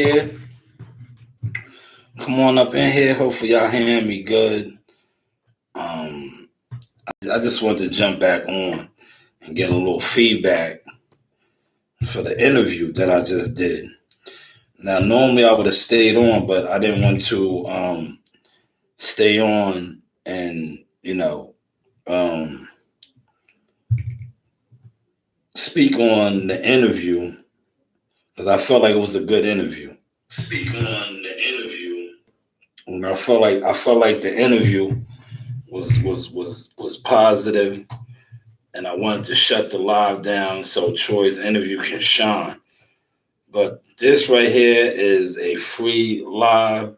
Yeah, come on up in here. Hopefully y'all hearing me good. Um, I just want to jump back on and get a little feedback for the interview that I just did. Now, normally I would have stayed on, but I didn't want to stay on and speak on the interview because I felt like it was a good interview. Speak on the interview. And I felt like the interview was positive, and I wanted to shut the live down so Troy's interview can shine. But this right here is a free live.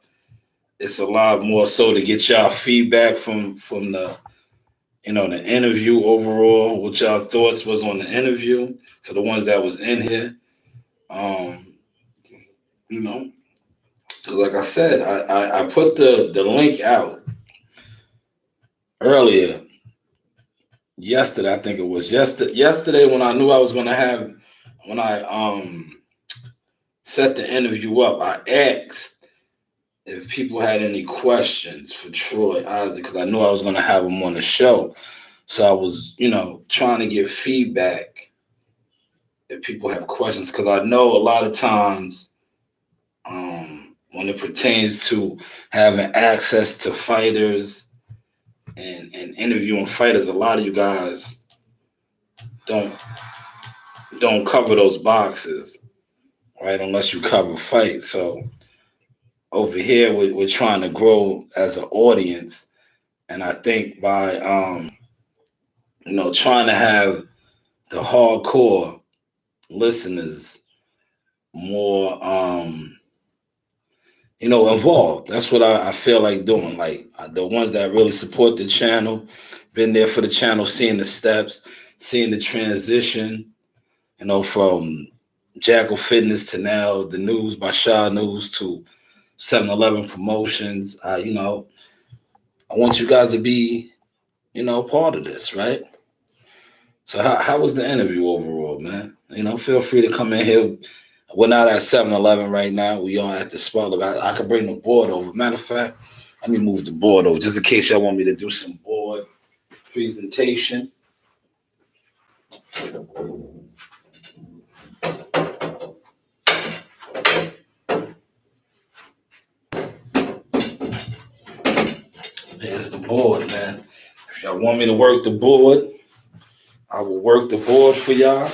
It's a live more so to get y'all feedback from the interview overall. What y'all thoughts was on the interview for the ones that was in here. Um, you know, 'cause like I said, I put the link out earlier yesterday. I think it was yesterday when I knew I was gonna have when I set the interview up. I asked if people had any questions for Troy Isaac because I knew I was gonna have him on the show. So I was, trying to get feedback if people have questions because I know a lot of times when it pertains to having access to fighters and interviewing fighters, a lot of you guys don't don't cover those boxes, right? Unless you cover fights. So over here, we're trying to grow as an audience, and I think by trying to have the hardcore listeners more involved. That's what I feel like doing. Like the ones that really support the channel, been there for the channel, seeing the steps, seeing the transition, from Jackal Fitness to now the news by Shanewz to 7-Eleven promotions. I want you guys to be, part of this, right? So how was the interview overall, man? Feel free to come in here. We're not at 7-Eleven right now. We are at the spot. Look, I could bring the board over. Matter of fact, let me move the board over just in case y'all want me to do some board presentation. There's the board, man. If y'all want me to work the board, I will work the board for y'all.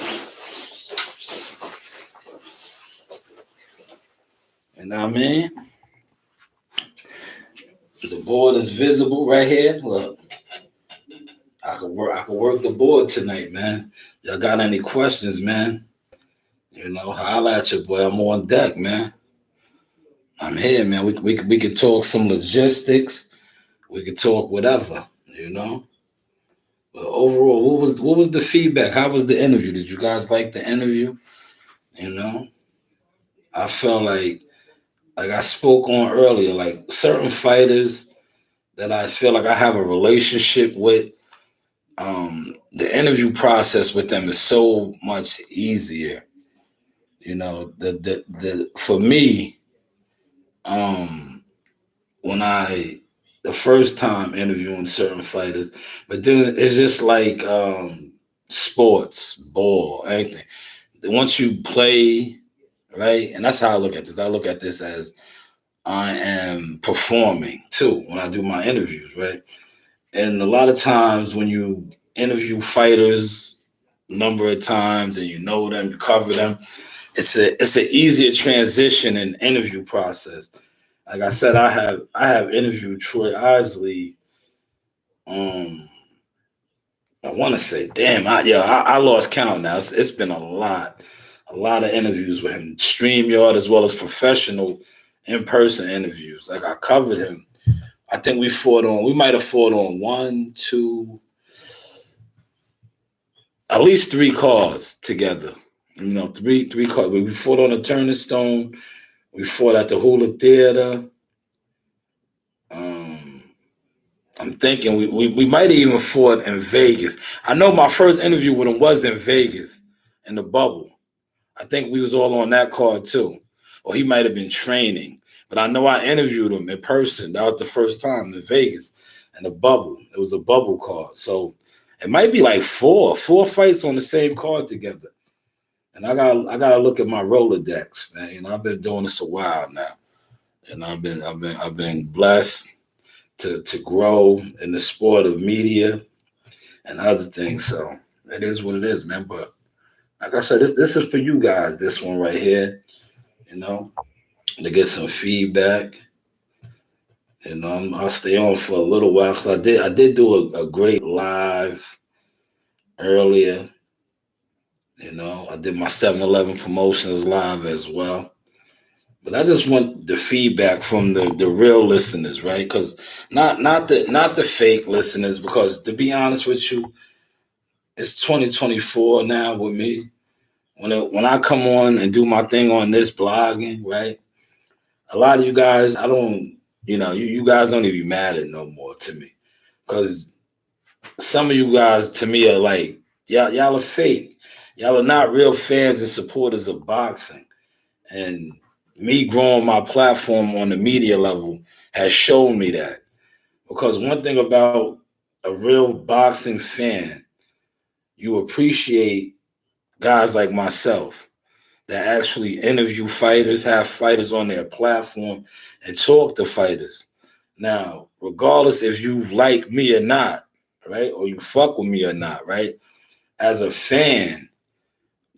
And I mean, the board is visible right here. Look, I could work the board tonight, man. Y'all got any questions, man? Holla at your boy. I'm on deck, man. I'm here, man. We could talk some logistics. We could talk whatever. But overall, what was the feedback? How was the interview? Did you guys like the interview? You know, I felt like I spoke on earlier, like certain fighters that I feel like I have a relationship with. The interview process with them is so much easier. The for me, when I the first time interviewing certain fighters, but then it's just like sports, ball, anything. Once you play, right, and that's how I look at this. I look at this as I am performing too when I do my interviews, right? And a lot of times when you interview fighters, number of times, and you know them, you cover them, it's an easier transition and interview process. Like I said, I have interviewed Troy Isley. Um, I want to say, damn, I lost count now. It's been a lot of interviews with him, StreamYard as well as professional in person interviews. Like I covered him. I think we might have fought on one, two, at least three cars together. Three cars. We fought on the Turning Stone. We fought at the Hula Theater. Um, I'm thinking we might have even fought in Vegas. I know my first interview with him was in Vegas in the bubble. I think we was all on that card too. or he might have been training. But I know I interviewed him in person. That was the first time in Vegas, and a bubble. It was a bubble card, so it might be like four fights on the same card together. And I gotta look at my Rolodex, man. I've been doing this a while now, and I've been blessed to grow in the sport of media and other things. So it is what it is, man. But like I said, this is for you guys. This one right here, you know, to get some feedback. I'll stay on for a little while because I did do a great live earlier. I did my 7-Eleven promotions live as well. But I just want the feedback from the real listeners, right? Because not the fake listeners. Because to be honest with you, it's 2024 now with me. When I come on and do my thing on this blogging, right? A lot of you guys, I don't, you guys don't even matter no more to me. Because some of you guys to me are like, y'all are fake. Y'all are not real fans and supporters of boxing. And me growing my platform on the media level has shown me that. Because one thing about a real boxing fan, you appreciate guys like myself that actually interview fighters, have fighters on their platform, and talk to fighters. Now, regardless if you like me or not, right, or you fuck with me or not, right, as a fan,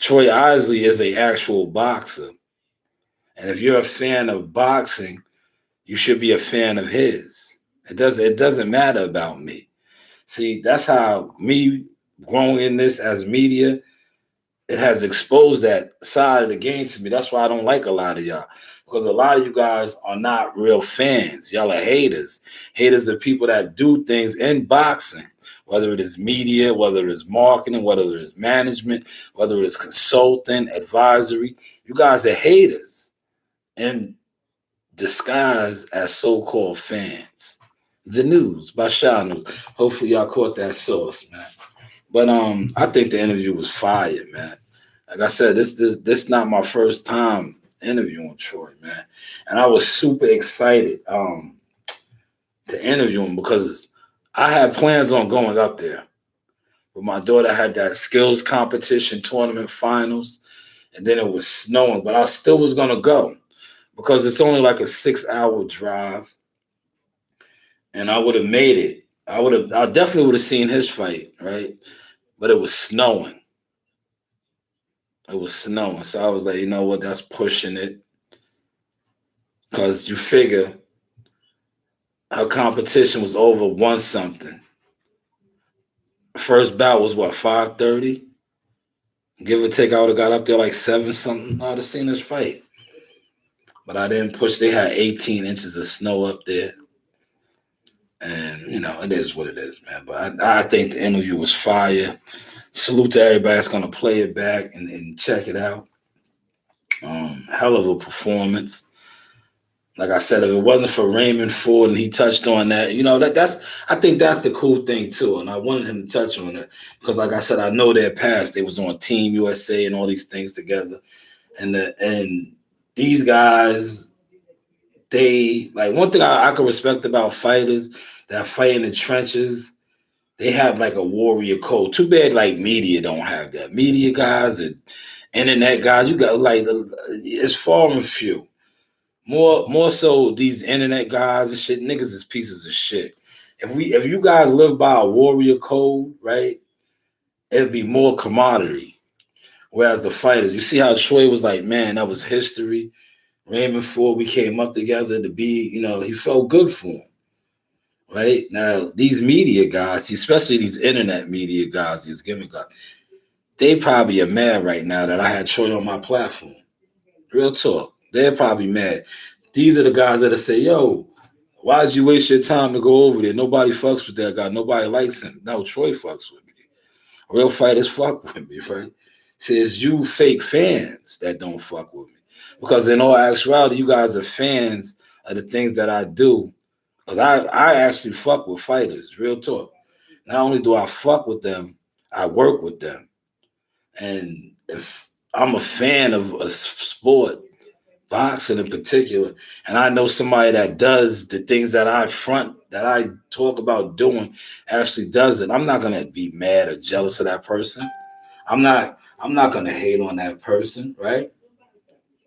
Troy Isley is a actual boxer. And if you're a fan of boxing, you should be a fan of his. It doesn't matter about me. See, that's how me growing in this as media, it has exposed that side of the game to me. That's why I don't like a lot of y'all. Because a lot of you guys are not real fans. Y'all are haters. Haters are people that do things in boxing, whether it is media, whether it is marketing, whether it is management, whether it is consulting, advisory. You guys are haters in disguise as so-called fans. The news by Shanewz. Hopefully y'all caught that source, man. But I think the interview was fire, man. Like I said, this not my first time interviewing Troy, man. And I was super excited to interview him because I had plans on going up there. But my daughter had that skills competition tournament finals, and then it was snowing, but I still was gonna go because it's only like a 6-hour drive, and I would have made it. I definitely would have seen his fight, right? But it was snowing. It was snowing. So I was like, you know what, that's pushing it. Cause you figure our competition was over one something. First bout was what, 5:30? Give or take, I would have got up there like 7 something. I would have seen this fight. But I didn't push. They had 18 inches of snow up there. And it is what it is, man. But I think the interview was fire. Salute to everybody that's gonna play it back and check it out. Hell of a performance. Like I said, if it wasn't for Raymond Ford and he touched on that, that's I think that's the cool thing too. And I wanted him to touch on it because, like I said, I know their past. They was on Team USA and all these things together. And these guys, they like one thing I can respect about fighters that fight in the trenches. They have like a warrior code. Too bad like media don't have that. Media guys and internet guys, you got like it's far and few. More so these internet guys and shit, niggas is pieces of shit. If you guys live by a warrior code, right, it'd be more commodity. Whereas the fighters, you see how Troy was like, man, that was history. Raymond Ford, we came up together to be, he felt good for him. Right? Now, these media guys, especially these internet media guys, these gimmick guys, they probably are mad right now that I had Troy on my platform. Real talk. They're probably mad. These are the guys that'll say, yo, why did you waste your time to go over there? Nobody fucks with that guy. Nobody likes him. No, Troy fucks with me. Real fighters fuck with me, right? See, it's you fake fans that don't fuck with me. Because in all actuality, you guys are fans of the things that I do. Because I actually fuck with fighters, real talk. Not only do I fuck with them, I work with them. And if I'm a fan of a sport, boxing in particular, and I know somebody that does the things that I talk about doing, actually does it, I'm not gonna be mad or jealous of that person. I'm not gonna hate on that person, right?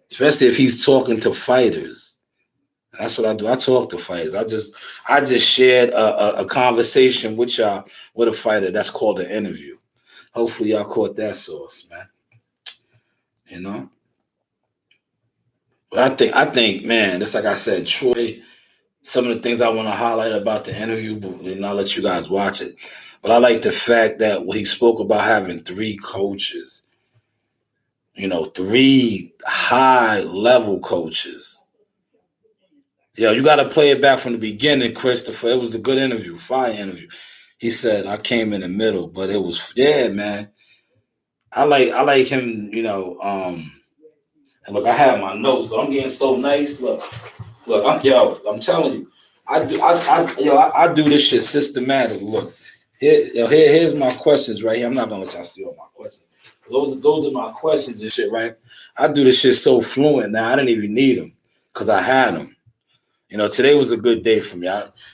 Especially if he's talking to fighters. That's what I do. I talk to fighters. I just shared a conversation with y'all with a fighter. That's called an interview. Hopefully y'all caught that sauce, man. You know. But I think, man, just like I said, Troy. Some of the things I want to highlight about the interview, and I'll let you guys watch it. But I like the fact that when he spoke about having three coaches, three high level coaches. Yeah, you got to play it back from the beginning, Christopher. It was a good interview, fire interview. He said I came in the middle, but it was, yeah, man. I like him, and look, I have my notes, but I'm getting so nice. Look, I'm telling you, I do this shit systematic. Look, here's my questions right here. I'm not gonna let y'all see all my questions. Those are my questions and shit, right? I do this shit so fluent now. I didn't even need them because I had them. Today was a good day for me.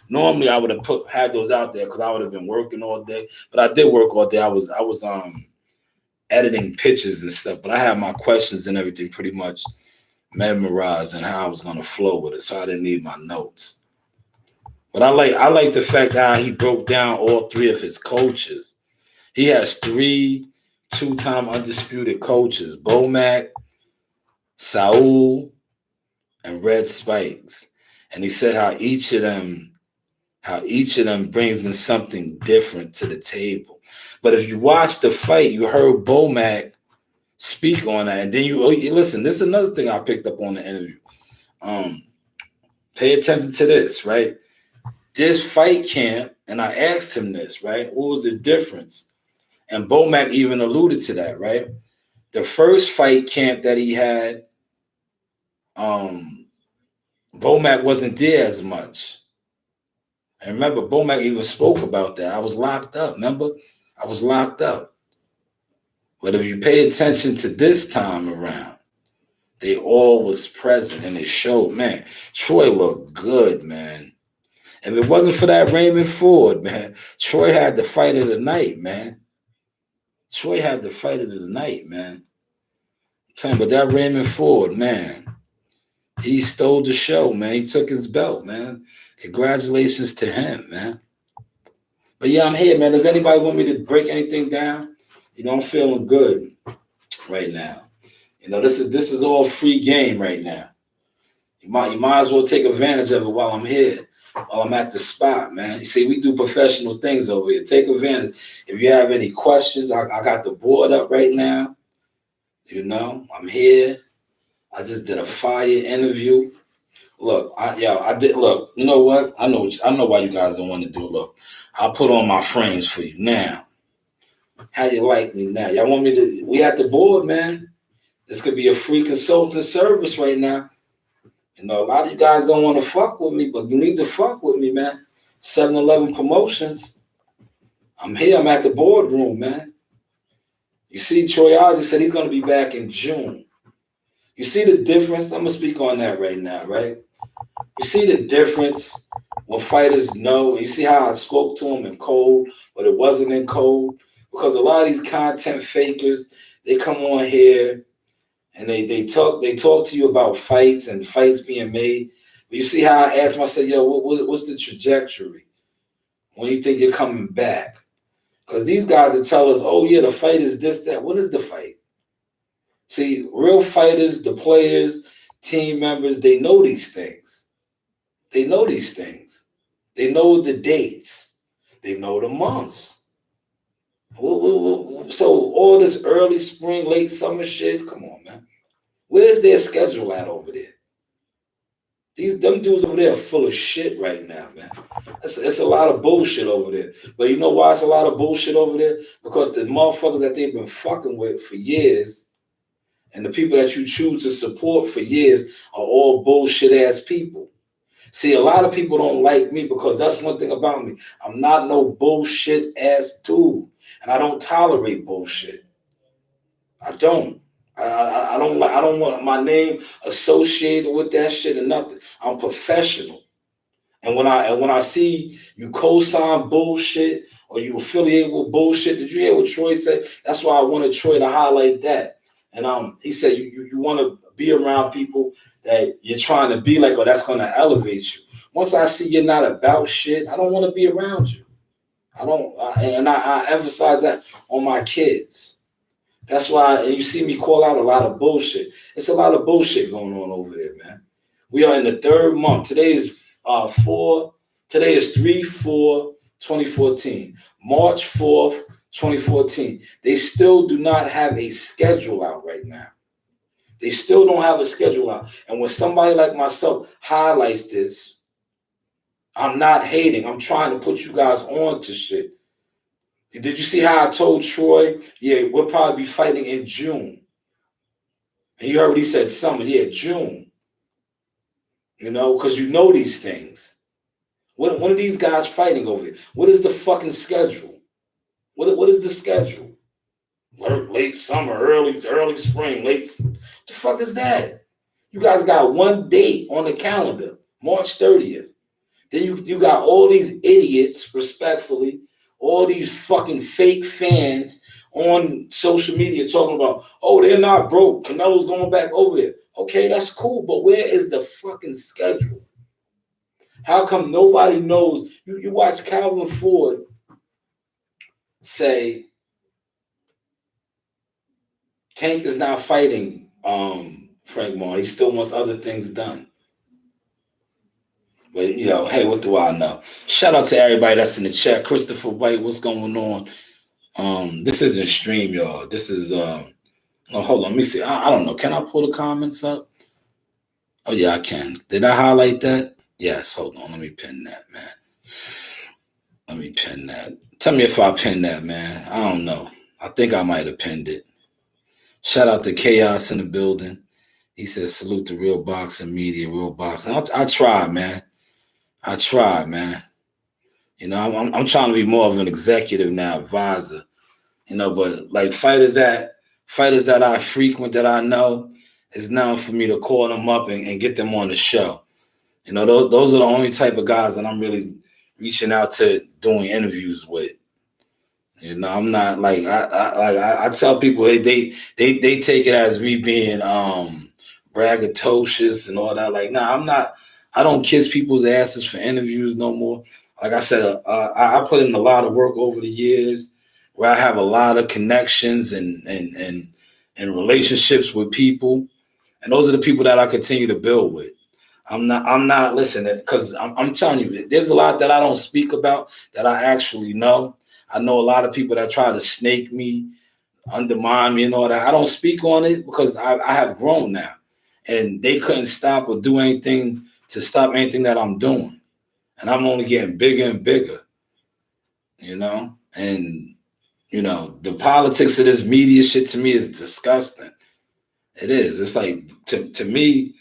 Normally I would have had those out there because I would have been working all day, but I did work all day. I was editing pictures and stuff, but I had my questions and everything pretty much memorized and how I was gonna flow with it, so I didn't need my notes. But I like the fact that he broke down all three of his coaches. He has three two-time undisputed coaches: Bomac, Saul, and Red Spikes. And he said how each of them brings in something different to the table. But if you watch the fight, you heard Bomac speak on that, and then you listen. This is another thing I picked up on the interview. Um, Pay attention to this, right? This fight camp, and I asked him this, right? What was the difference? And Bomac even alluded to that, right? The first fight camp that he had, um, Bomac wasn't there as much. And remember, Bomac even spoke about that. I was locked up. Remember, I was locked up. But if you pay attention to this time around, they all was present and they showed, man, Troy looked good, man. If it wasn't for that Raymond Ford, man, Troy had the fight of the night, man. Troy had the fight of the night, man. I'm telling you, but that Raymond Ford, man, he stole the show, man. He took his belt, man. Congratulations to him, man. But yeah, I'm here, man. Does anybody want me to break anything down? I'm feeling good right now. This is all free game right now. You might as well take advantage of it while I'm here, while I'm at the spot, man. You see, we do professional things over here. Take advantage. If you have any questions, I got the board up right now. I'm here. I just did a fire interview. Look, I did. Look, you know what? I know why you guys don't want to do it. Look, I'll put on my frames for you now. How you like me now? Y'all want me to? We at the board, man. This could be a free consulting service right now. A lot of you guys don't want to fuck with me, but you need to fuck with me, man. 7-Eleven Promotions. I'm here. I'm at the boardroom, man. You see, Troy Ozzy said he's going to be back in June. You see the difference? I'm going to speak on that right now, right? You see the difference when fighters know. You see how I spoke to them in code, but it wasn't in code? Because a lot of these content fakers, they come on here and they talk to you about fights and fights being made. But you see how I asked him, I said, yo, what's the trajectory? When you think you're coming back? Because these guys that tell us, oh yeah, the fight is this, that. What is the fight? See, real fighters, the players, team members, they know these things. They know these things. They know the dates. They know the months. So all this early spring, late summer shit, come on, man. Where's their schedule at over there? Them dudes over there are full of shit right now, man. It's a lot of bullshit over there. But you know why it's a lot of bullshit over there? Because the motherfuckers that they've been fucking with for years and the people that you choose to support for years are all bullshit ass people. See, a lot of people don't like me because that's one thing about me. I'm not no bullshit ass dude. And I don't tolerate bullshit. I don't. I don't want my name associated with that shit or nothing. I'm professional. And when I see you co-sign bullshit or you affiliate with bullshit, did you hear what Troy said? That's why I wanted Troy to highlight that. And he said you want to be around people that you're trying to be like, or that's gonna elevate you. Once I see you're not about shit, I don't want to be around you. I don't, I emphasize that on my kids. That's why, and you see me call out a lot of bullshit. It's a lot of bullshit going on over there, man. We are in the third month. Today is 4. Today is 3/4/2014. March 4th, 2014. They still do not have a schedule out right now. They still don't have a schedule out. And when somebody like myself highlights this, I'm not hating. I'm trying to put you guys on to shit. Did you see how I told Troy? Yeah, we'll probably be fighting in June. And you already said summer. Yeah, June. You know, because you know these things. What are these guys fighting over here? What is the fucking schedule? What is the schedule? Late summer, early spring, the fuck is that? You guys got one date on the calendar, March 30th. Then you got all these idiots, respectfully, all these fucking fake fans on social media talking about, oh, they're not broke. Canelo's going back over there. Okay, that's cool, but where is the fucking schedule? How come nobody knows? You watch Calvin Ford say Tank is not fighting Frank Moore. He still wants other things done. But hey, what do I know? Shout out to everybody that's in the chat. Christopher White, what's going on? This isn't stream, y'all. This is no, hold on, let me see. I don't know. Can I pull the comments up? Oh yeah, I can. Did I highlight that? Yes, hold on. Let me pin that, man. Let me pin that. Tell me if I pinned that, man. I don't know. I think I might have pinned it. Shout out to Chaos in the building. He says, salute the real boxing media, real boxing. I try, man. I try, man. I'm trying to be more of an executive now, advisor. But like fighters that I frequent, that I know, it's now for me to call them up and get them on the show. Those are the only type of guys that I'm really reaching out to doing interviews with. I'm not like I tell people they take it as me being braggadocious and all that. Like, nah, I'm not. I don't kiss people's asses for interviews no more. Like I said, I put in a lot of work over the years, where I have a lot of connections and relationships with people, and those are the people that I continue to build with. I'm not listening, because I'm telling you, there's a lot that I don't speak about that I actually know. I know a lot of people that try to snake me, undermine me, and all that. I don't speak on it because I have grown now, and they couldn't stop or do anything to stop anything that I'm doing, and I'm only getting bigger and bigger. And the politics of this media shit to me is disgusting. It is. It's like to me,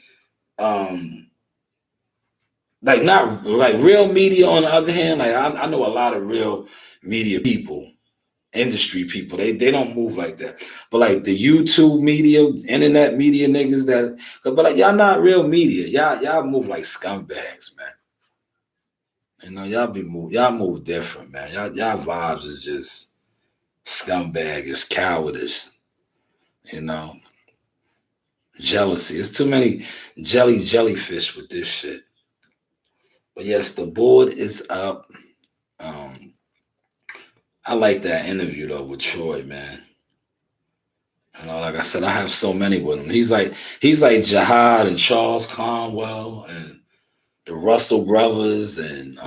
like not like real media. On the other hand, like I know a lot of real media people, industry people. They don't move like that. But like the YouTube media, internet media niggas but like y'all not real media. Y'all move like scumbags, man. Y'all move different, man. Y'all vibes is just scumbag, is cowardice. Jealousy. It's too many jellyfish with this shit. But yes, the board is up. I like that interview though with Troy, man. Like I said, I have so many with him. He's like Jihad and Charles Conwell and the Russell brothers, and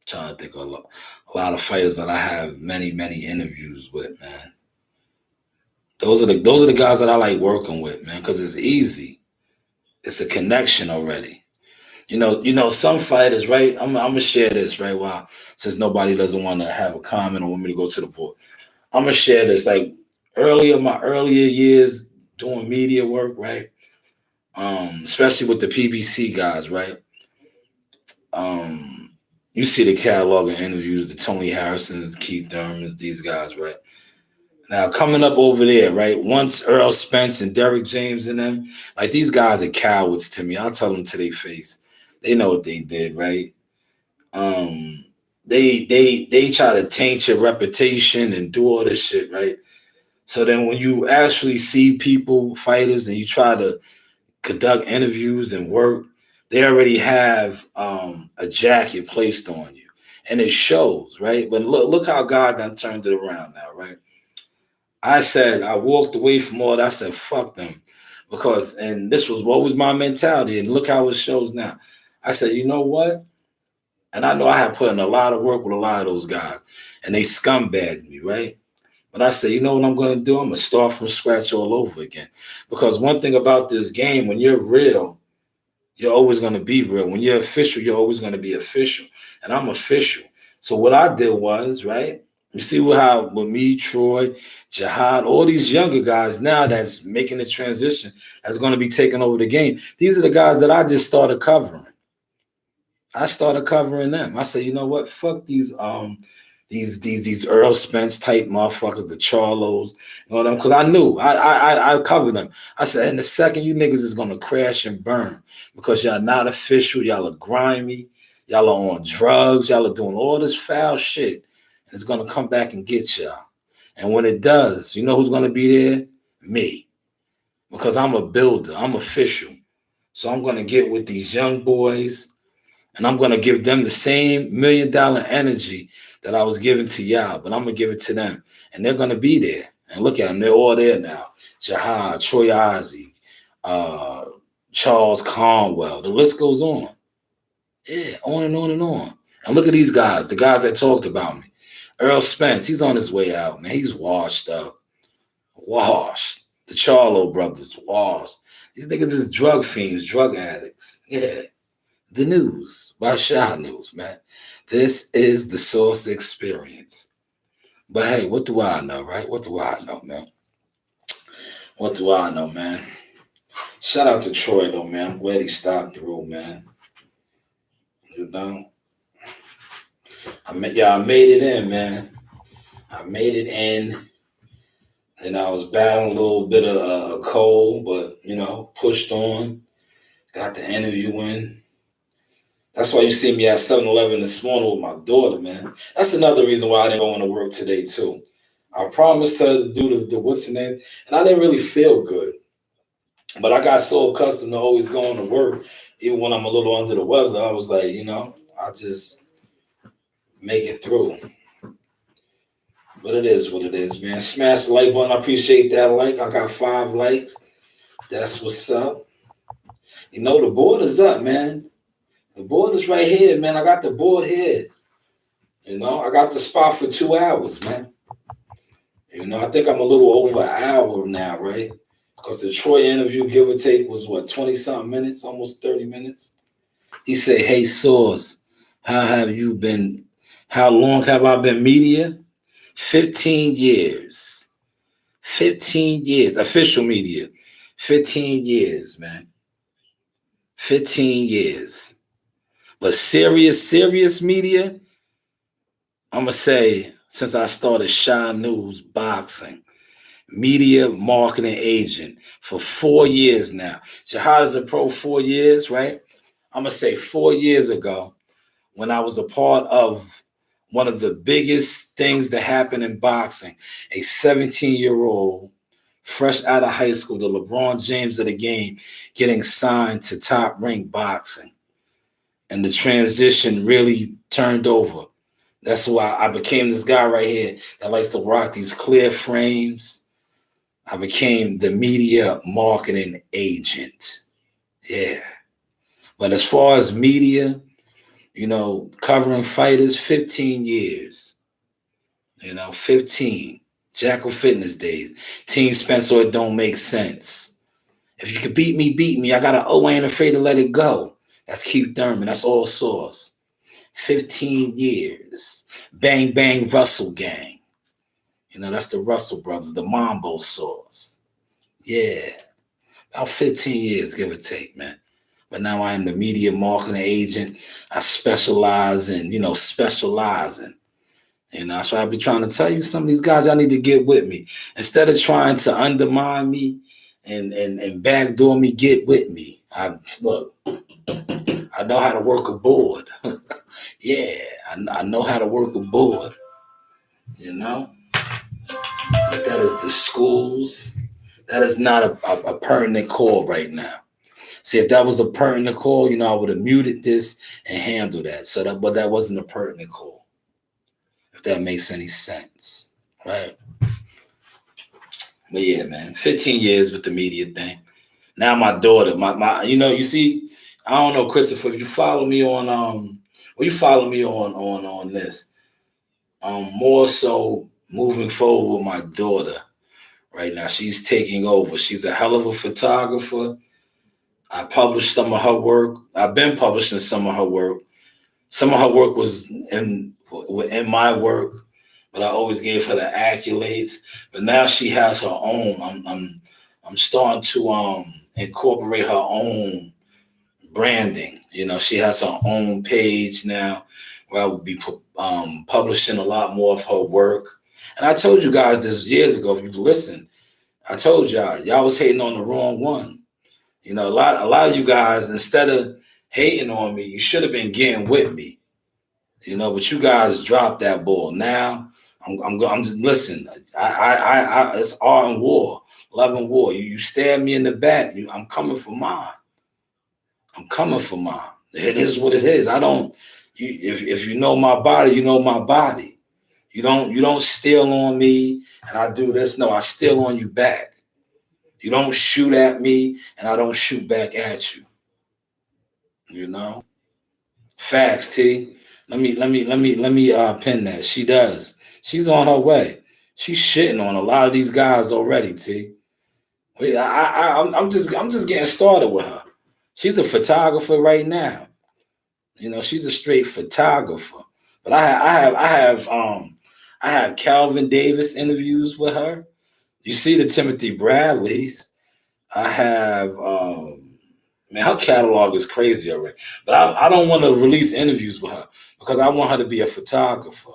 trying to think of a lot of fighters that I have many interviews with, man. Those are the guys that I like working with, man, because it's easy. It's a connection already. Some fighters, right? I'm gonna share this, right? Wow, since nobody doesn't want to have a comment or want me to go to the board, I'm gonna share this. Like my earlier years doing media work, right? Especially with the PBC guys, right? You see the catalog of interviews, the Tony Harrisons, Keith Thurmans, these guys, right? Now coming up over there, right? Once Earl Spence and Derrick James and them, like these guys are cowards to me. I'll tell them to their face. They know what they did, right? Um, they try to taint your reputation and do all this shit, right? So then when you actually see people, fighters, and you try to conduct interviews and work, they already have a jacket placed on you. And it shows, right? But look how God done turned it around now, right? I said, I walked away from all that. I said, fuck them. Because, and this was what was my mentality. And look how it shows now. I said, you know what? And I know I had put in a lot of work with a lot of those guys. And they scumbagged me, right? But I said, you know what I'm going to do? I'm going to start from scratch all over again. Because one thing about this game, when you're real, you're always going to be real. When you're official, you're always going to be official. And I'm official. So what I did was, right? You see how with me, Troy, Jihad, all these younger guys now that's making the transition, that's going to be taking over the game. These are the guys that I just started covering. I started covering them. I said, you know what? Fuck these Earl Spence type motherfuckers, the Charlos, you know them, because I knew I covered them. I said, in the second you niggas is gonna crash and burn because y'all not official, y'all are grimy, y'all are on drugs, y'all are doing all this foul shit, and it's gonna come back and get y'all. And when it does, you know who's gonna be there? Me, because I'm a builder, I'm official. So I'm gonna get with these young boys and I'm gonna give them the same $1 million energy that I was giving to y'all, but I'm gonna give it to them, and they're gonna be there. And look at them; they're all there now. Jahad, Troy Ozzie, uh, Charles Conwell. The list goes on. Yeah, on and on and on. And look at these guys, the guys that talked about me. Earl Spence, he's on his way out, man. He's washed up, washed. The Charlo brothers, washed. These niggas is drug fiends, drug addicts. Yeah. The news by Shanewz, man. This is the source experience. But hey, what do I know, right? What do I know, man? What do I know, man? Shout out to Troy, though, man. I'm glad he stopped through, man. You know, I made it in, man. I made it in, and I was battling a little bit of a cold, but pushed on. Got the interview in. That's why you see me at 7-Eleven this morning with my daughter, man. That's another reason why I didn't go into work today, too. I promised her to do the what's the name, and I didn't really feel good. But I got so accustomed to always going to work, even when I'm a little under the weather, I was like, I'll just make it through. But it is what it is, man. Smash the like button. I appreciate that like. I got 5 likes. That's what's up. The board is up, man. The board is right here, man. I got the board here. I got the spot for 2 hours, man. I think I'm a little over an hour now, right? Because the Troy interview, give or take, was what, 20 something minutes, almost 30 minutes. He said, hey, Source, how have you been? How long have I been media? 15 years. 15 years. Official media. 15 years, man. 15 years. But serious media, I'm going to say, since I started Shanewz Boxing, media marketing agent for 4 years now. Jihad is a pro 4 years, right? I'm going to say 4 years ago when I was a part of one of the biggest things that happened in boxing, a 17-year-old fresh out of high school, the LeBron James of the game, getting signed to Top Rank Boxing. And the transition really turned over. That's why I became this guy right here that likes to rock these clear frames. I became the media marketing agent. Yeah. But as far as media, covering fighters, 15 years. 15. Jackal Fitness days. Team Spencer, it don't make sense. If you could beat me. I got I ain't afraid to let it go. That's Keith Thurman. That's all Source. 15 years. Bang Bang Russell Gang. That's the Russell brothers, the Mambo Source. Yeah. About 15 years, give or take, man. But now I am the media marketing agent. I specialize in, specializing. You know, that's why I be trying to tell you some of these guys, y'all need to get with me. Instead of trying to undermine me and backdoor me, get with me. Look, I know how to work a board. Yeah, I know how to work a board, you know? But that is the schools. That is not a pertinent call right now. See, if that was a pertinent call, you know, I would have muted this and handled that. But that wasn't a pertinent call, if that makes any sense. Right? But yeah, man, 15 years with the media thing. Now my daughter, you know, you see, I don't know, Christopher, if you follow me on well, you follow me on this. More so moving forward with my daughter right now. She's taking over. She's a hell of a photographer. I published some of her work. I've been publishing some of her work. Some of her work was in my work, but I always gave her the accolades. But now she has her own. I'm starting to incorporate her own branding. You know, she has her own page now where I will be publishing a lot more of her work. And I told you guys this years ago. If you listen, I told y'all was hating on the wrong one. You know, a lot of you guys, instead of hating on me, you should have been getting with me. You know, but you guys dropped that ball. Now I'm just listen. It's art and war, love and war. You stab me in the back. I'm coming for mine. I'm coming for mine. It is what it is. I don't. If you know my body, you know my body. You don't steal on me and I do this. No, I steal on you back. You don't shoot at me and I don't shoot back at you. You know? Facts, T. Let me pin that. She does. She's on her way. She's shitting on a lot of these guys already, T. I'm just getting started with her. She's a photographer right now. You know, she's a straight photographer. But I have Calvin Davis interviews with her. You see the Timothy Bradleys. I have man, her catalog is crazy already. But I don't want to release interviews with her because I want her to be a photographer.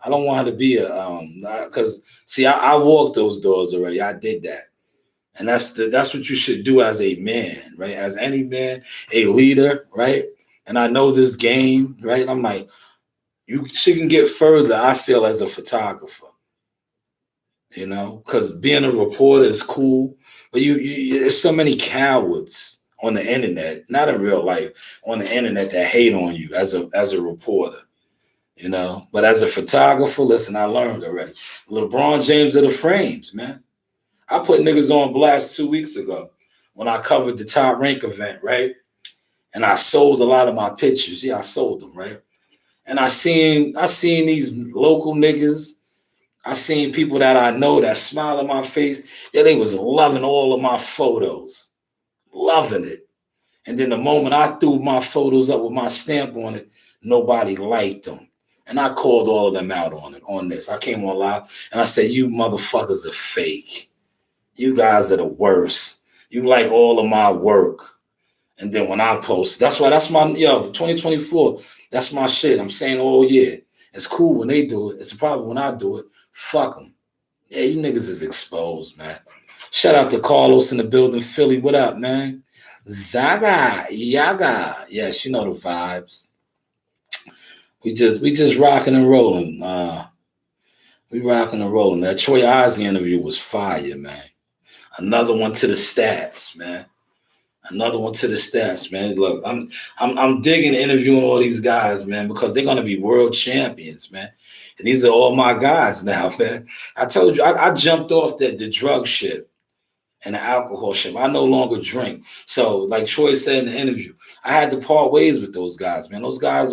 I don't want her to be a because see, I walked those doors already. I did that. And that's what you should do as a man, right? As any man, a leader, right? And I know this game, right? I'm like, she can get further, I feel, as a photographer, you know, because being a reporter is cool, but there's so many cowards on the internet, not in real life, on the internet that hate on you as a reporter, you know. But as a photographer, listen, I learned already. LeBron James of the frames, man. I put niggas on blast 2 weeks ago when I covered the Top Rank event, right? And I sold a lot of my pictures. Yeah, I sold them, right? And I seen these local niggas. I seen people that I know that smile on my face. Yeah, they was loving all of my photos, loving it. And then the moment I threw my photos up with my stamp on it, nobody liked them. And I called all of them out on this. I came on live and I said, "You motherfuckers are fake. You guys are the worst. You like all of my work." And then when I post, that's my 2024. That's my shit. I'm saying, oh yeah, it's cool when they do it. It's a problem when I do it. Fuck them. Yeah, you niggas is exposed, man. Shout out to Carlos in the building, Philly. What up, man? Zaga, Yaga. Yes, you know the vibes. We just rocking and rolling. We rocking and rolling. That Troy Osley interview was fire, man. Another one to the stats, man. Another one to the stats, man. Look, I'm digging interviewing all these guys, man, because they're gonna be world champions, man. And these are all my guys now, man. I told you I jumped off the drug shit and the alcohol shit. I no longer drink. So, like Troy said in the interview, I had to part ways with those guys, man. Those guys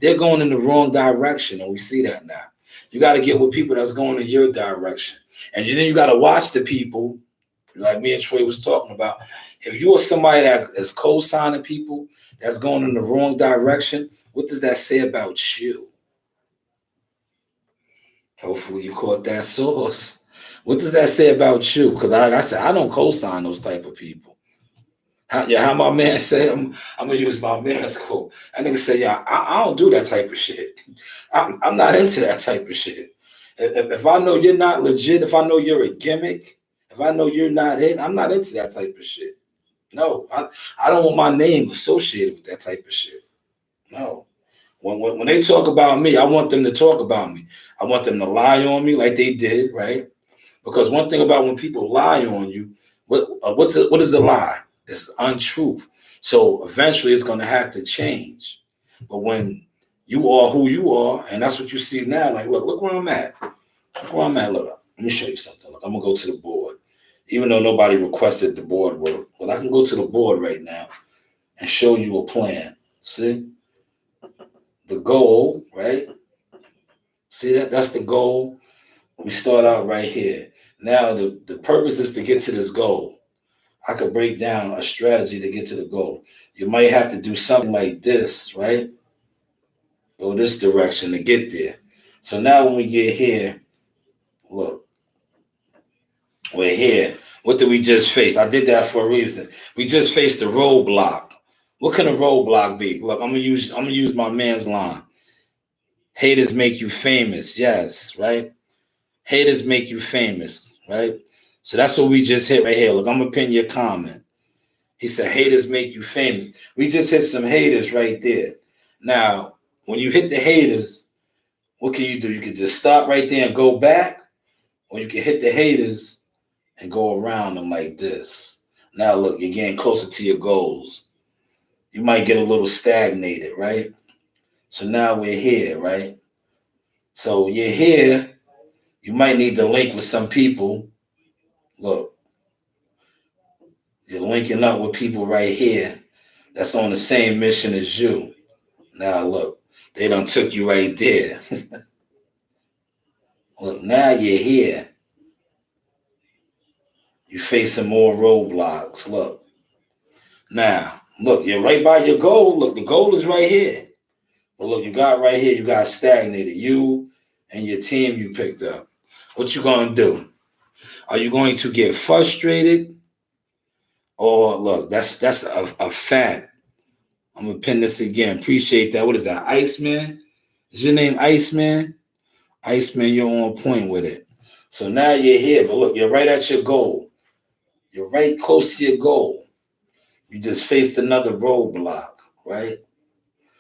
they're going in the wrong direction, and we see that now. You got to get with people that's going in your direction, and then you got to watch the people like me and Troy was talking about. If you are somebody that is co-signing people that's going in the wrong direction, what does that say about you? Hopefully you caught that source. What does that say about you? Because like I said, I don't co-sign those type of people. How my man say, I'm gonna use my man's quote. That nigga say, yeah, I don't do that type of shit. I'm not into that type of shit. If I know you're not legit, if I know you're a gimmick, if I know you're not it, I'm not into that type of shit. No, I don't want my name associated with that type of shit. No. When they talk about me, I want them to talk about me. I want them to lie on me like they did, right? Because one thing about when people lie on you, what is a lie? It's untruth. So eventually it's going to have to change. But when you are who you are, and that's what you see now, like, look where I'm at. Look where I'm at. Look, let me show you something. Look, I'm going to go to the board. Even though nobody requested the board work, well, I can go to the board right now and show you a plan. See? The goal, right? See that? That's the goal. We start out right here. Now the purpose is to get to this goal. I could break down a strategy to get to the goal. You might have to do something like this, right? Go this direction to get there. So now when we get here, look, we're here. What did we just face? I did that for a reason. We just faced a roadblock. What can a roadblock be? Look, I'm gonna use my man's line. Haters make you famous. Yes, right? Haters make you famous, right? So that's what we just hit right here. Look, I'm gonna pin your comment. He said, haters make you famous. We just hit some haters right there. Now, when you hit the haters, what can you do? You can just stop right there and go back, or you can hit the haters and go around them like this. Now, look, you're getting closer to your goals. You might get a little stagnated, right? So now we're here, right? So you're here. You might need to link with some people. Look, you're linking up with people right here that's on the same mission as you. Now look, they done took you right there. Look, now you're here. You facing more roadblocks. Look. Now, look, you're right by your goal. Look, the goal is right here. But look, you got right here, you got stagnated. You and your team you picked up. What you gonna do? Are you going to get frustrated? Or look, that's a fact. I'm gonna pin this again. Appreciate that. What is that? Iceman? Is your name Iceman? Iceman, you're on point with it. So now you're here, but look, you're right at your goal. You're right close to your goal. You just faced another roadblock, right?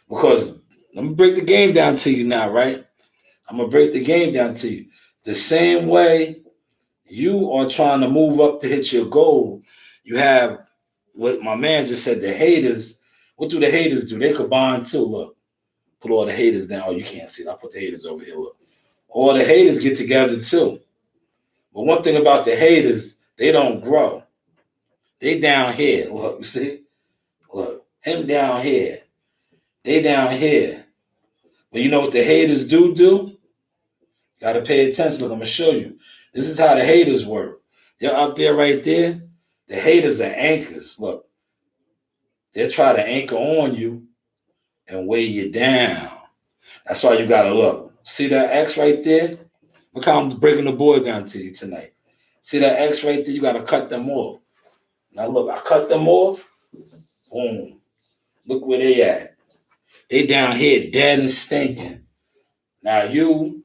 Because let me break the game down to you now, right? I'm gonna break the game down to you. The same way you are trying to move up to hit your goal, you have what my man just said, the haters. What do the haters do? They combine too. Look, put all the haters down. Oh, you can't see it. I'll put the haters over here. Look. All the haters get together too. But one thing about the haters, they don't grow. They down here. Look, you see? Look, him down here. They down here. But you know what the haters do? Gotta pay attention. Look, I'm gonna show you. This is how the haters work. They're up there right there. The haters are anchors. Look, they'll try to anchor on you and weigh you down. That's why you gotta look. See that X right there? Look how I'm breaking the board down to you tonight. See that X right there? You gotta cut them off. Now look, I cut them off. Boom. Look where they at. They down here dead and stinking. Now you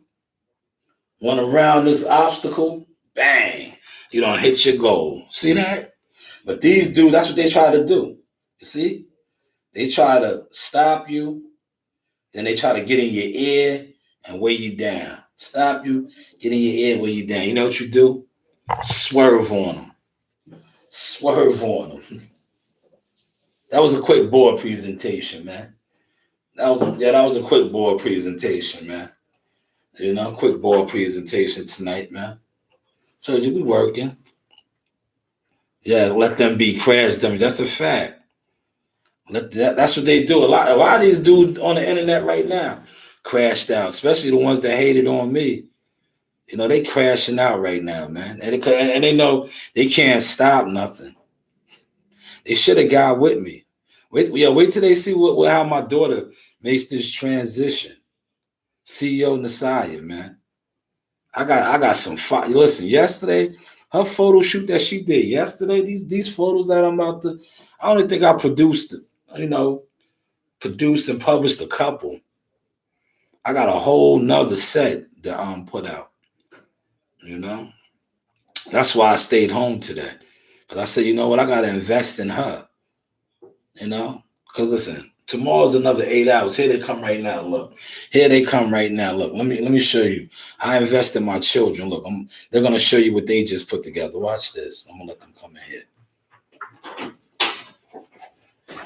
went around this obstacle, bang. You don't hit your goal. See that? But these dudes, that's what they try to do. You see? They try to stop you, then they try to get in your ear and weigh you down. Stop you, get in your ear, weigh you down. You know what you do? Swerve on them. Swerve on them. That was a quick board presentation, man. That was a quick board presentation, man. You know, quick board presentation tonight, man. So you be working. Yeah, let them be crash dummies. That's a fact. That's what they do. A lot of these dudes on the internet right now crashed out, especially the ones that hated on me. You know, they crashing out right now, man. And they know they can't stop nothing. They should have got with me. Wait till they see how my daughter makes this transition. CEO Nasaya, man. I got some fire. Listen, yesterday Her photo shoot that she did yesterday, these photos that I'm about to, I only think I produced, produced and published a couple. I got a whole nother set that put out, you know. That's why I stayed home today. Cause I said, you know what, I gotta invest in her, you know? Cause listen, tomorrow's another 8 hours. Here they come right now. Look. Here they come right now. Look, let me show you. I invest in my children. Look, they're gonna show you what they just put together. Watch this. I'm gonna let them come in here.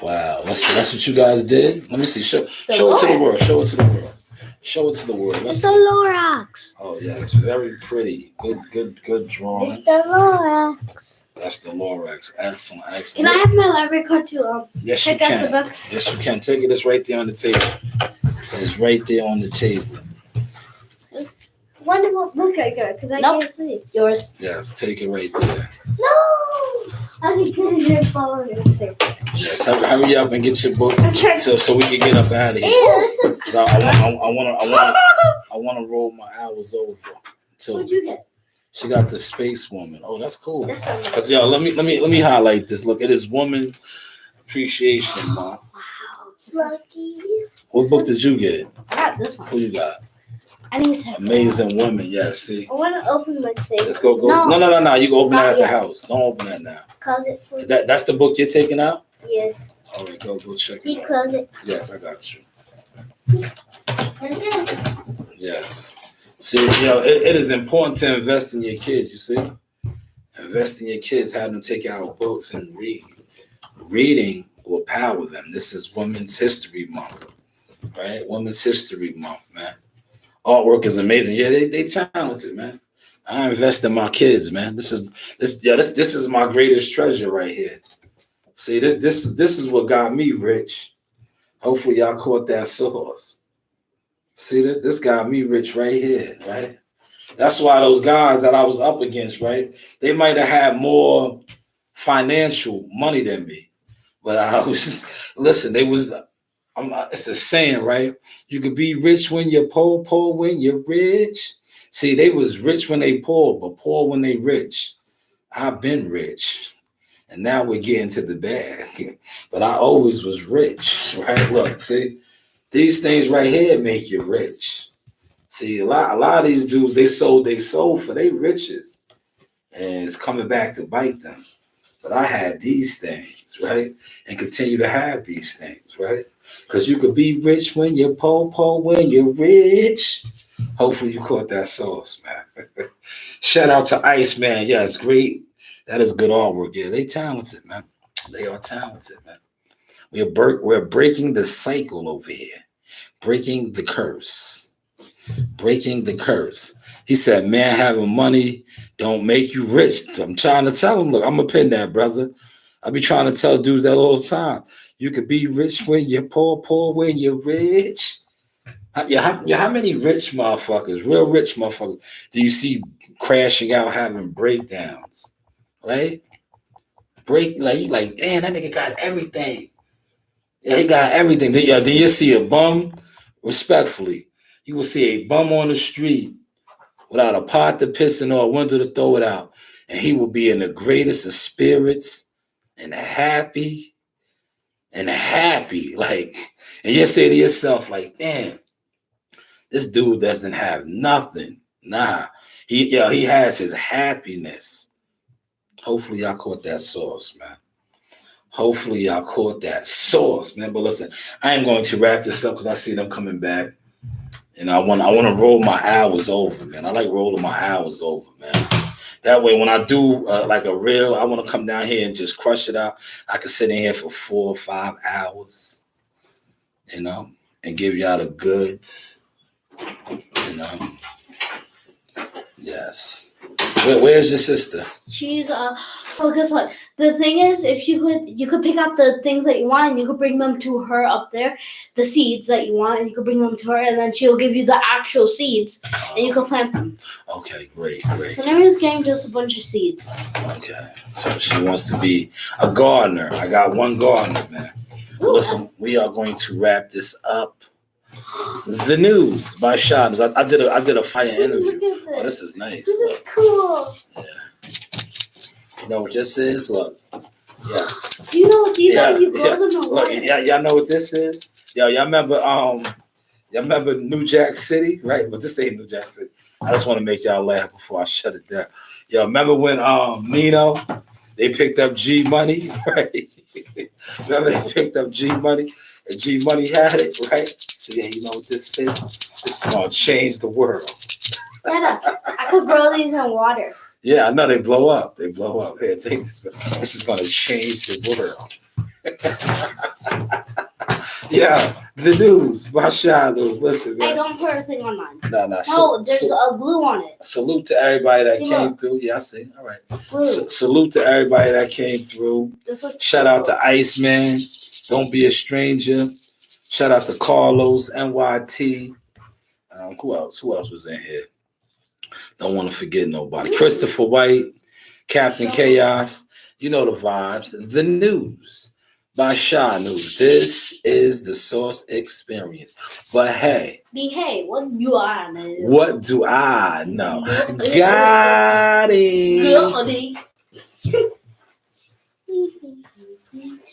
Wow, let's see. That's what you guys did. Let me see. Show it to the world. Show it to the world. Show it to the world. Let's it's the Lorax. Oh yeah, it's very pretty. Good drawing. It's the Lorax. That's the Lorax. Excellent. Can I have my library card to yes, you check out can. the books? Yes, you can. Take it. It's right there on the table. It's right there on the table. Wonderful book I got because I can't see yours. Yes, take it right there. No, I can get it in your phone. Yes, hurry up and get your book so we can get up out of here. Ew, I wanna roll my hours over. What'd you get? She got the Space Woman. Oh, that's cool. That's not Cause y'all, let me highlight this. Look, it is Women's Appreciation Month. Wow, lucky. What book did you get? I got this one. Who you got? I need to have Amazing Women. Yes, see. I want to open my thing. Let's go. No. You can open that at the house. Don't open that now. Close it. Please. That's the book you're taking out? Yes. All right, go check it out. Close it. Yes, I got you. Okay. Yes. See, it is important to invest in your kids, you see? Invest in your kids, have them take out books and read. Reading will power them. This is Women's History Month, right? Women's History Month, man. Artwork is amazing. Yeah, they talented, man. I invest in my kids, man. This is my greatest treasure right here. See, this is what got me rich. Hopefully y'all caught that sauce. See, this got me rich right here, right? That's why those guys that I was up against, right? They might have had more financial money than me. But I was listen, it's a saying, right? You could be rich when you're poor, poor when you're rich. See, they was rich when they poor, but poor when they rich. I've been rich. And now we're getting to the bag. But I always was rich, right? Look, see, these things right here make you rich. See, a lot of these dudes, they sold for their riches. And it's coming back to bite them. But I had these things, right? And continue to have these things, right? Because you could be rich when you're poor, poor when you're rich. Hopefully you caught that sauce, man. Shout out to Ice, man. Yeah, it's great. That is good artwork. Yeah, they talented, man. They are talented, man. We're breaking the cycle over here. Breaking the curse. Breaking the curse. He said, man, having money don't make you rich. I'm trying to tell him, look, I'm going to pin that, brother. I be trying to tell dudes that all the time. You could be rich when you're poor, poor when you're rich. How many rich motherfuckers, real rich motherfuckers, do you see crashing out having breakdowns? Right? You like, damn, that nigga got everything. Yeah, he got everything. Then you see a bum, respectfully, you will see a bum on the street without a pot to piss in or a window to throw it out. And he will be in the greatest of spirits and happy. Like, and you say to yourself, like, damn, this dude doesn't have nothing. Nah. He has his happiness. Hopefully y'all caught that sauce, man. Hopefully y'all caught that sauce, man. But listen, I am going to wrap this up because I see them coming back. And I want to roll my hours over, man. I like rolling my hours over, man. That way, when I do like a reel, I want to come down here and just crush it out. I can sit in here for 4 or 5 hours, and give y'all the goods, Yes. Where's your sister? She's guess what? The thing is, if you could pick out the things that you want and you could bring them to her up there, the seeds that you want, and you could bring them to her, and then she'll give you the actual seeds and you can plant them. Okay, great. So now we're just getting just a bunch of seeds. Okay. So she wants to be a gardener. I got one gardener, man. Ooh. Listen, we are going to wrap this up. The news by Shanewz. I did a fire interview. Look at this. Oh, this is nice. This is cool. Yeah. You know what this is? Look. Yeah. Do you know what these Yeah, are? You grow yeah. them in Look, water. y'all know what this is? Yo, y'all remember New Jack City, right? But this ain't New Jack City. I just want to make y'all laugh before I shut it down. Yo, remember when Nino, they picked up G Money, right? Remember they picked up G Money and G Money had it, right? So yeah, you know what this is? This is gonna change the world. Dada, I could grow these in water. Yeah, I know they blow up. They blow up. Here, take this. This is gonna change the world. Yeah, the news by Shanewz. Listen, man. I don't put a thing on mine. No, No, there's a blue on it. Salute to everybody that See, came look. through. Yeah, I see. All right. Blue. Salute to everybody that came through. This was Shout out to Iceman. Don't be a stranger. Shout out to Carlos, NYT. Who else? Who else was in here? Don't want to forget nobody. Christopher White, Captain Chaos. You know the vibes. The news by Shanewz. This is the Source Experience. But hey, behave. What do I know? what do I know? Got it. Got it.